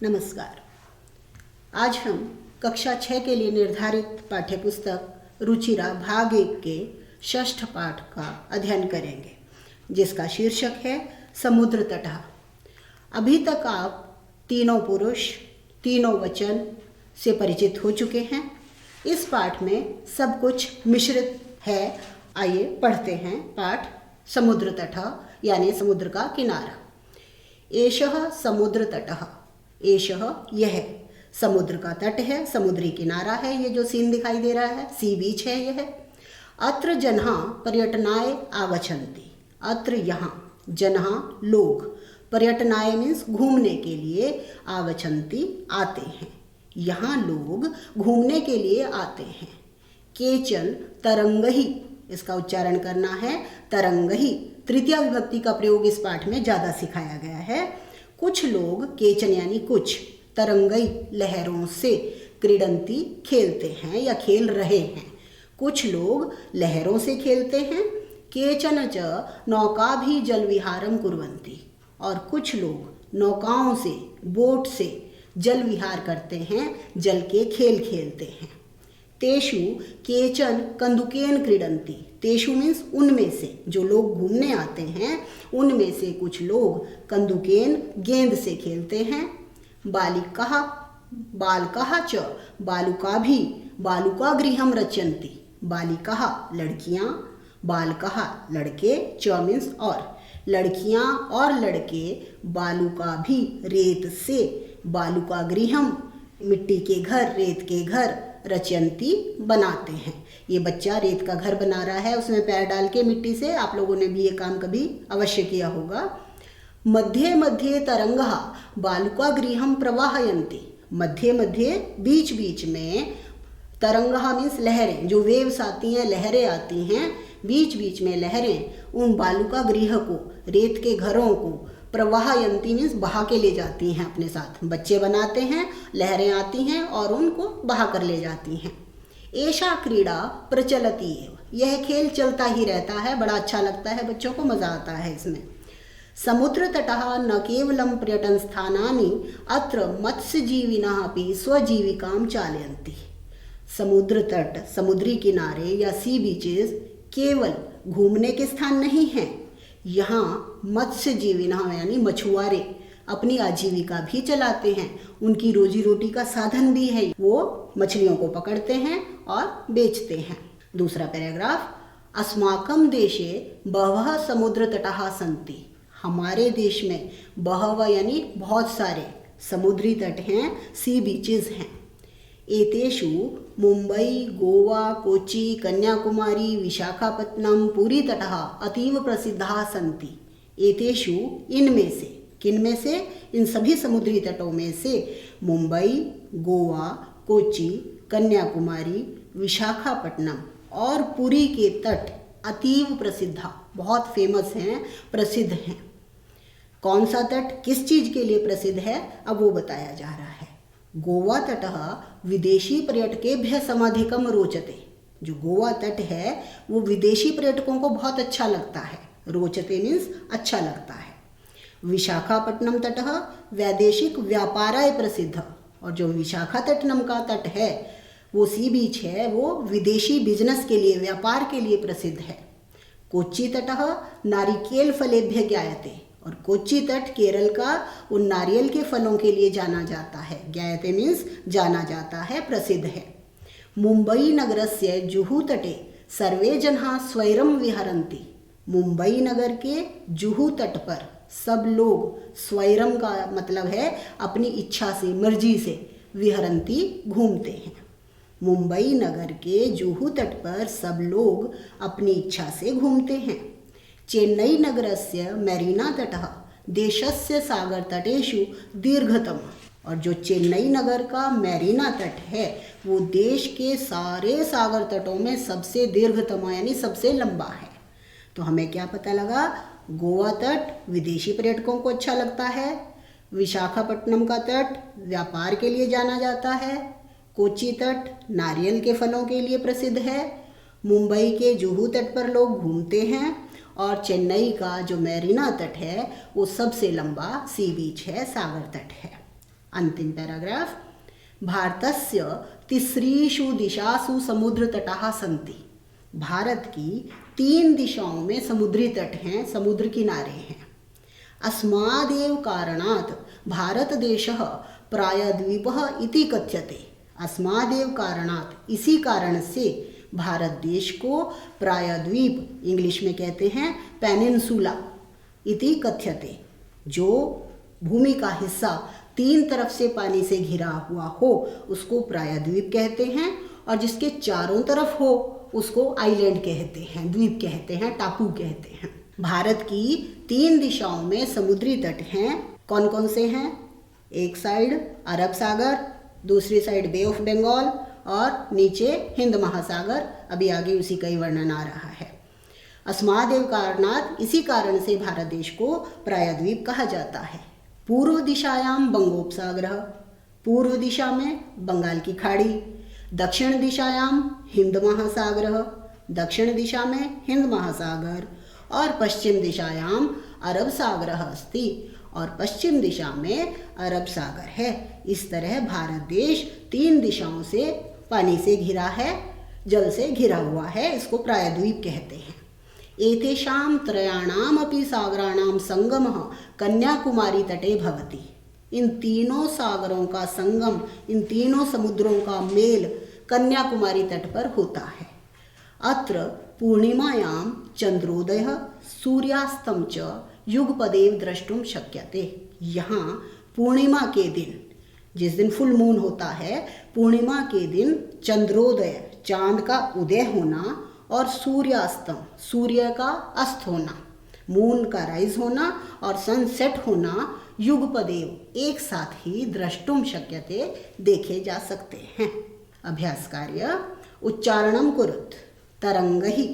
नमस्कार। आज हम कक्षा 6 के लिए निर्धारित पाठ्यपुस्तक रुचिरा भाग 1 के 6ठ पाठ का अध्ययन करेंगे, जिसका शीर्षक है समुद्र तटः। अभी तक आप तीनों पुरुष तीनों वचन से परिचित हो चुके हैं। इस पाठ में सब कुछ मिश्रित है। आइए पढ़ते हैं पाठ। समुद्र तटः यानी समुद्र का किनारा। एषः समुद्र तटः। एषः यह समुद्र का तट है, समुद्री किनारा है। ये जो सीन दिखाई दे रहा है सी बीच है यह। अत्र जन्हा पर्यटनाय आगच्छन्ति। अत्र यहाँ जन्हा लोग, पर्यटनाय मीन्स घूमने के लिए, आगच्छन्ति आते हैं। यहाँ लोग घूमने के लिए आते हैं। केचन तरंगहि, इसका उच्चारण करना है तरंगहि। तृतीय विभक्ति का प्रयोग इस पाठ में ज़्यादा सिखाया गया है। कुछ लोग, केचन यानी कुछ, तरंगई लहरों से, क्रीडंती खेलते हैं या खेल रहे हैं। कुछ लोग लहरों से खेलते हैं। केचन च नौका भी जल विहारम कुर्वन्ति। और कुछ लोग नौकाओं से, बोट से जल विहार करते हैं, जल के खेल खेलते हैं। तेषु केचन कंदुकेन क्रीडन्ति। तेषु मीन्स उनमें से, जो लोग घूमने आते हैं उनमें से कुछ लोग कंदुकेन गेंद से खेलते हैं। बालिकाः बालकाः च बालुका भी बालुका गृहम रचयन्ति। बालिकाः लड़कियाँ, बालकाः लड़के, च मीन्स और, लड़कियाँ और लड़के बालुका भी रेत से, बालुका गृहम मिट्टी के घर, रेत के घर, रचयन्ति बनाते हैं। ये बच्चा रेत का घर बना रहा है, उसमें पैर डाल के मिट्टी से। आप लोगों ने भी ये काम कभी अवश्य किया होगा। मध्ये मध्ये तरंगः बालुका गृहम प्रवाहयन्ति। मध्ये मध्ये बीच बीच में, तरंगः मीन्स लहरें, जो वेव्स आती हैं, लहरें आती हैं, बीच बीच में लहरें उन बालुका गृह को, रेत के घरों को, प्रवाहयन्ति मीन्स बहा के ले जाती हैं अपने साथ। बच्चे बनाते हैं, लहरें आती हैं और उनको बहा कर ले जाती हैं। एषा क्रीड़ा प्रचलति एव। यह खेल चलता ही रहता है, बड़ा अच्छा लगता है, बच्चों को मज़ा आता है इसमें। समुद्र तटः न केवलं पर्यटन स्थानानि अत्र मत्स्यजीविनः अपि स्वजीविकां चालयन्ति। समुद्र तट, समुद्री किनारे या सी बीचेस केवल घूमने के स्थान नहीं हैं। यहाँ मत्स्यजीविनः यानी मछुआरे अपनी आजीविका भी चलाते हैं। उनकी रोजी रोटी का साधन भी है, वो मछलियों को पकड़ते हैं और बेचते हैं। दूसरा पैराग्राफ। अस्माकं देशे बहवः समुद्र तटः सन्ति। हमारे देश में बहवः यानी बहुत सारे समुद्री तट हैं, सी बीचेस हैं। एतेषु मुंबई, गोवा, कोच्चि, कन्याकुमारी, विशाखापत्तनम, पुरी तटः अतीव प्रसिद्धाः सन्ति। एतेषु इनमें से, किनमें से, इन सभी समुद्री तटों में से मुंबई, गोवा, कोच्चि, कन्याकुमारी, विशाखापट्टनम और पुरी के तट अतीव प्रसिद्धा, बहुत फेमस हैं, प्रसिद्ध हैं। कौन सा तट किस चीज़ के लिए प्रसिद्ध है अब वो बताया जा रहा है। गोवा तटः विदेशी पर्यटकेभ्यः समाधिकम रोचते। जो गोवा तट है वो विदेशी पर्यटकों को बहुत अच्छा लगता है। रोचते मीन्स अच्छा लगता है। विशाखापट्टनम तटः वैदेशिक व्यापाराय प्रसिद्ध। और जो विशाखापट्टनम का तट है, वो सी बीच है, वो विदेशी बिजनेस के लिए, व्यापार के लिए प्रसिद्ध है। कोच्चि तटः नारिकेल फलेभ्यः ज्ञायते। और कोच्चि तट केरल का उन नारियल के फलों के लिए जाना जाता है। ज्ञायते मीन्स जाना जाता है, प्रसिद्ध है। मुंबई नगरस्य जुहू तटे सर्वे जनाः स्वैरं विहरन्ति। मुंबई नगर के जुहू तट पर सब लोग, स्वैरम का मतलब है अपनी इच्छा से, मर्जी से, विहरन्ति घूमते हैं। मुंबई नगर के जुहू तट पर सब लोग अपनी इच्छा से घूमते हैं। चेन्नई नगरस्य मेरीना तटः देशस्य सागर तटेषु दीर्घतमः। और जो चेन्नई नगर का मेरीना तट है वो देश के सारे सागर तटों में सबसे दीर्घतम यानी सबसे लंबा है। तो हमें क्या पता लगा, गोवा तट विदेशी पर्यटकों को अच्छा लगता है, विशाखापट्टनम का तट व्यापार के लिए जाना जाता है, कोच्चि तट नारियल के फलों के लिए प्रसिद्ध है, मुंबई के जुहू तट पर लोग घूमते हैं, और चेन्नई का जो मेरीना तट है वो सबसे लंबा सी बीच है, सागर तट है। अंतिम पैराग्राफ, भारतस्य तिसृषु दिशासु समुद्रतटाः सन्ति। भारत की 3 दिशाओं में समुद्री तट हैं, समुद्र किनारे हैं। अस्मादेव कारणात् भारतदेशः प्रायद्वीपः इति कथ्यते। अस्मादेव कारणात्, इसी कारण से भारत देश को प्रायद्वीप, इंग्लिश में कहते हैं पेनिनसुला, इति कथ्यते। जो भूमि का हिस्सा 3 तरफ से पानी से घिरा हुआ हो उसको प्रायद्वीप कहते हैं, और जिसके चारों तरफ हो उसको आइलैंड कहते हैं, द्वीप कहते हैं, टापू कहते हैं। भारत की 3 दिशाओं में समुद्री तट हैं। कौन कौन से हैं? एक साइड अरब सागर, दूसरी साइड बे ऑफ बंगाल, और नीचे हिंद महासागर। अभी आगे उसी का ही वर्णन आ रहा है। अस्मादेव कारणात्, इसी कारण से भारत देश को प्रायद्वीप कहा जाता है। पूर्व दिशायाम बंगोपसागरः, पूर्व दिशा में बंगाल की खाड़ी। दक्षिण दिशायाम हिंद महासागरः, दक्षिण दिशा में हिंद महासागर। और पश्चिम दिशायाम अरब सागरः अस्ति, और पश्चिम दिशा में अरब सागर है। इस तरह भारत देश 3 दिशाओं से पानी से घिरा है, जल से घिरा हुआ है। इसको प्रायद्वीप कहते हैं। एतेषां त्रयाणाम अपि सागराणां संगमः कन्याकुमारी तटे भवति। इन तीनों सागरों का संगम, इन तीनों समुद्रों का मेल कन्याकुमारी तट पर होता है। अत्र पूर्णिमायां चंद्रोदयः सूर्यास्तं च युगपदेव द्रष्टुम शक्यते। यहाँ पूर्णिमा के दिन, जिस दिन फुल मून होता है, पूर्णिमा के दिन चंद्रोदय, चांद का उदय होना, और सूर्यास्तम, सूर्य का अस्त होना, मून का राइज होना और सनसेट होना, युगपदेव, एक साथ ही द्रष्टुम शक्यते, देखे जा सकते हैं। अभ्यास कार्य, उच्चारणं कुरुत। तरंगहि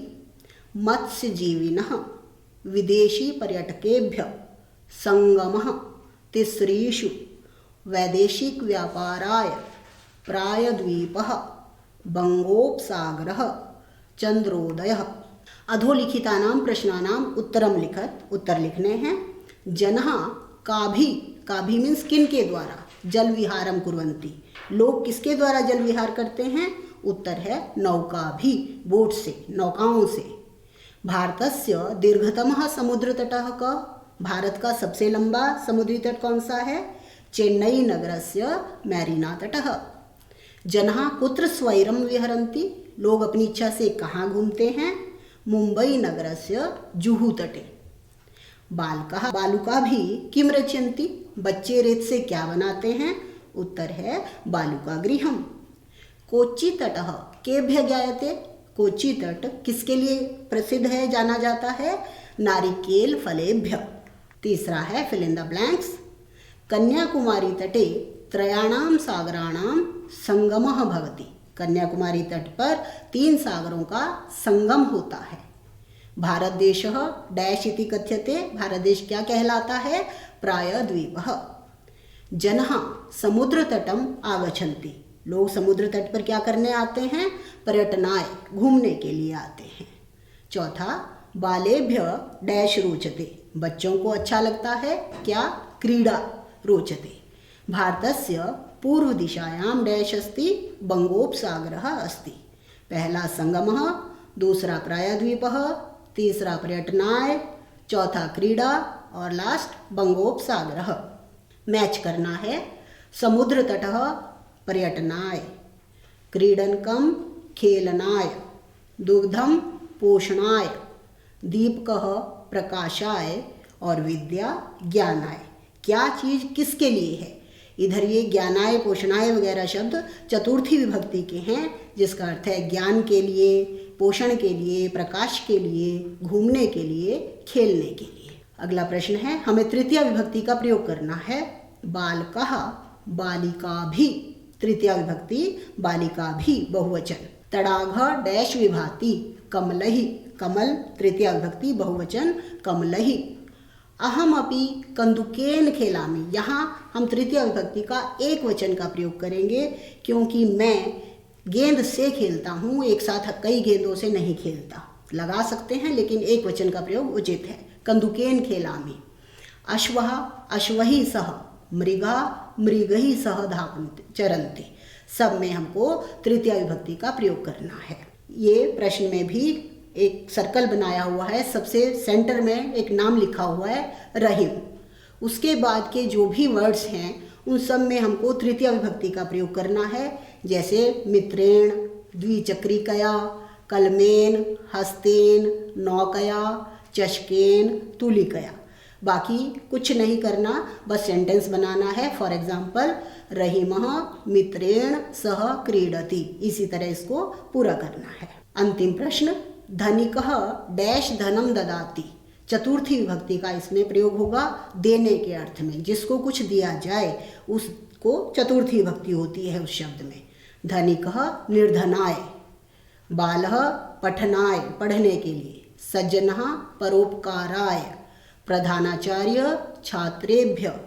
मत्स्यजीविनः विदेशी पर्यटकेभ्यः संगमः तिसृषु वैदेशिक व्यापाराय प्रायद्वीपः बंगोपसागरः चंद्रोदयः। अधोलिखितानां प्रश्नानां उत्तरं लिखत, उत्तर लिखने हैं। जनः काभि, काभि मीन्स किन के द्वारा, जल विहारम कुर्वन्ति, लोग किसके द्वारा जल विहार करते हैं? उत्तर है नौकाभि, बोट से, नौकाओं से। भारतस्य दीर्घतमः समुद्रतटः कः? भारत का सबसे लंबा समुद्री तट कौन सा है? चेन्नई नगरस्य मैरीना तटः। जनः कुत्र स्वैरं विहरन्ति, लोग अपनी इच्छा से कहाँ घूमते हैं? मुंबई नगरस्य जुहू तटे। बालकः बालुका भी किम रचयन्ति, बच्चे रेत से क्या बनाते हैं? उत्तर है बालुका गृहम। कोच्चि तटः केभ्य ज्ञायते, कोच्चि तट किसके लिए प्रसिद्ध है, जाना जाता है? नारिकेल फलेभ्य। तीसरा है fill in the blanks. Kanyakumari तटे त्रयाणाम सागराणाम संगमः भवति। कन्याकुमारी तट पर 3 सागरों का संगम होता है। भारत देशः डैश इति कथ्यते, भारत देश क्या कहलाता है? प्रायद्वीपः। जनः समुद्र तटम आगच्छन्ति, लोग समुद्र तट पर क्या करने आते हैं? पर्यटनाय, घूमने के लिए आते हैं। चौथा, बालेभ्य डैश रोचते, बच्चों को अच्छा लगता है क्या? क्रीड़ा रोचते। भारतस्य पूर्व दिशायां डैश अस्ति, बंगोपसागरः अस्ति। पहला संगमः, दूसरा प्रायद्वीपः, तीसरा पर्यटनाय, चौथा क्रीड़ा और लास्ट बंगोपसागरः। मैच करना है। समुद्र तटः पर्यटनाय, क्रीडनकम खेलनाय, दुग्धम पोषणाय, दीपकः प्रकाशाय और विद्या ज्ञानाय। क्या चीज़ किसके लिए है? इधर ये ज्ञानाय पोषणाय वगैरह शब्द चतुर्थी विभक्ति के हैं, जिसका अर्थ है ज्ञान के लिए, पोषण के लिए, प्रकाश के लिए, घूमने के लिए, खेलने के लिए। अगला प्रश्न है, हमें तृतीया विभक्ति का प्रयोग करना है। बालकः बालिका भी, तृतीया विभक्ति बालिका भी बहुवचन। तडाघ डैश विभाति, कमलहि, कमल तृतीया विभक्ति बहुवचन कमलहि। अहम अपि कंदुकेन खेलामि, यहाँ हम तृतीया विभक्ति का एक वचन का प्रयोग करेंगे, क्योंकि मैं गेंद से खेलता हूँ, एक साथ कई गेंदों से नहीं खेलता। लगा सकते हैं लेकिन एक वचन का प्रयोग उचित है। कंदुकेन खेलामि। अश्वः अश्वहि सह, मृगा मृगही सह धावन्ति चरन्ति। सब में हमको तृतीया विभक्ति का प्रयोग करना है। ये प्रश्न में भी एक सर्कल बनाया हुआ है, सबसे सेंटर में एक नाम लिखा हुआ है रहीम। उसके बाद के जो भी वर्ड्स हैं उन सब में हमको तृतीया विभक्ति का प्रयोग करना है, जैसे मित्रेण, द्विचक्रिकया, कलमेन, हस्तेन, नौकया, चषकेन, तुलिकया। बाकी कुछ नहीं करना, बस सेंटेंस बनाना है। फॉर एग्जाम्पल रहीमः मित्रेण सह क्रीडति, इसी तरह इसको पूरा करना है। अंतिम प्रश्न, धनिकः डैश धनम ददाति। चतुर्थी विभक्ति का इसमें प्रयोग होगा देने के अर्थ में। जिसको कुछ दिया जाए उसको चतुर्थी विभक्ति होती है उस शब्द में। धनिकः निर्धनाय, बालः पठनाय पढ़ने के लिए, सज्जनः परोपकाराय, प्रधानाचार्य छात्रेभ्य,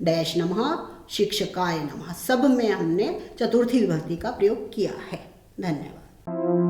डैश नमः शिक्षकाय नमः। सब में हमने चतुर्थी विभक्ति का प्रयोग किया है। धन्यवाद।